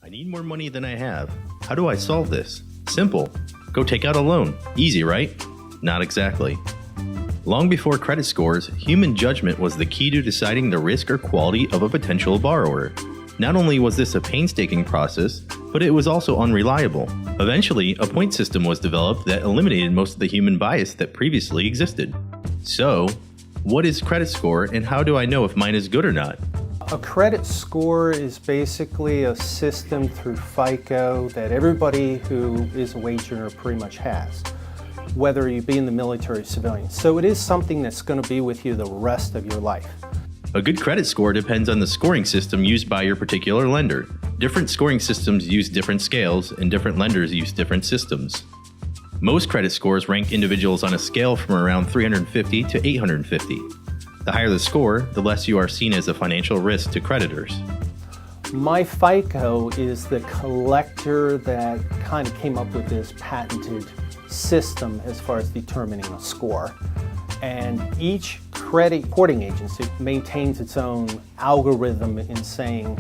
I need more money than I have. How do I solve this? Simple. Go take out a loan. Easy, right? Not exactly. Long before credit scores, human judgment was the key to deciding the risk or quality of a potential borrower. Not only was this a painstaking process, but it was also unreliable. Eventually, a point system was developed that eliminated most of the human bias that previously existed. So, what is credit score and how do I know if mine is good or not? A credit score is basically a system through FICO that everybody who is a wage earner pretty much has, whether you be in the military or civilian. So it is something that's going to be with you the rest of your life. A good credit score depends on the scoring system used by your particular lender. Different scoring systems use different scales, and different lenders use different systems. Most credit scores rank individuals on a scale from around 350 to 850. The higher the score, the less you are seen as a financial risk to creditors. My FICO is the collector that kind of came up with this patented system as far as determining a score. And each credit reporting agency maintains its own algorithm in saying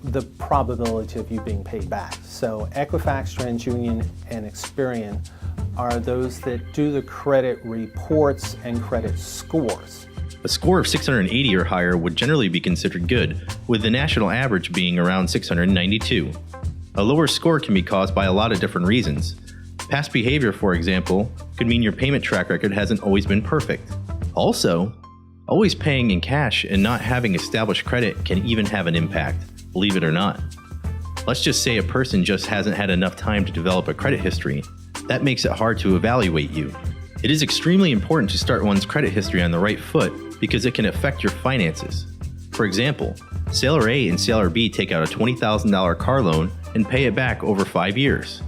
the probability of you being paid back. So Equifax, TransUnion, and Experian are those that do the credit reports and credit scores. A score of 680 or higher would generally be considered good, with the national average being around 692. A lower score can be caused by a lot of different reasons. Past behavior, for example, could mean your payment track record hasn't always been perfect. Also, always paying in cash and not having established credit can even have an impact, believe it or not. Let's just say a person just hasn't had enough time to develop a credit history. That makes it hard to evaluate you. It is extremely important to start one's credit history on the right foot because it can affect your finances. For example, Sailor A and Sailor B take out a $20,000 car loan and pay it back over 5 years.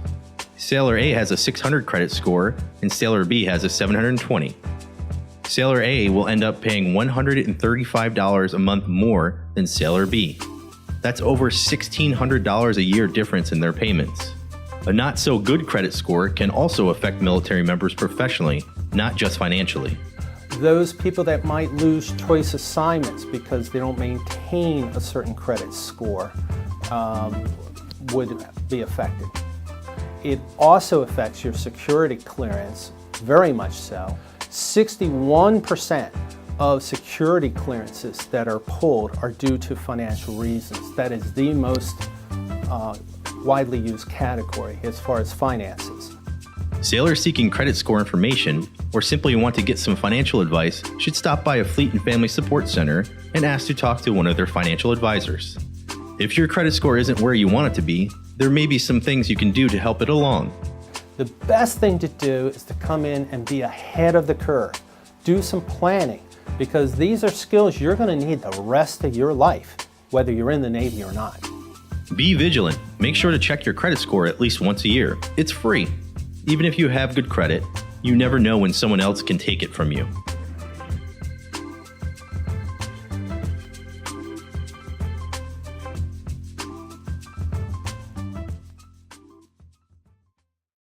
Sailor A has a 600 credit score and Sailor B has a 720. Sailor A will end up paying $135 a month more than Sailor B. That's over $1,600 a year difference in their payments. A not so good credit score can also affect military members professionally, not just financially. Those people that might lose choice assignments because they don't maintain a certain credit score would be affected. It also affects your security clearance, very much so. 61% of security clearances that are pulled are due to financial reasons. That is the most widely used category as far as finances. Sailors seeking credit score information or simply want to get some financial advice should stop by a Fleet and Family Support Center and ask to talk to one of their financial advisors. If your credit score isn't where you want it to be, there may be some things you can do to help it along. The best thing to do is to come in and be ahead of the curve. Do some planning, because these are skills you're going to need the rest of your life, whether you're in the Navy or not. Be vigilant. Make sure to check your credit score at least once a year. It's free. Even if you have good credit, you never know when someone else can take it from you.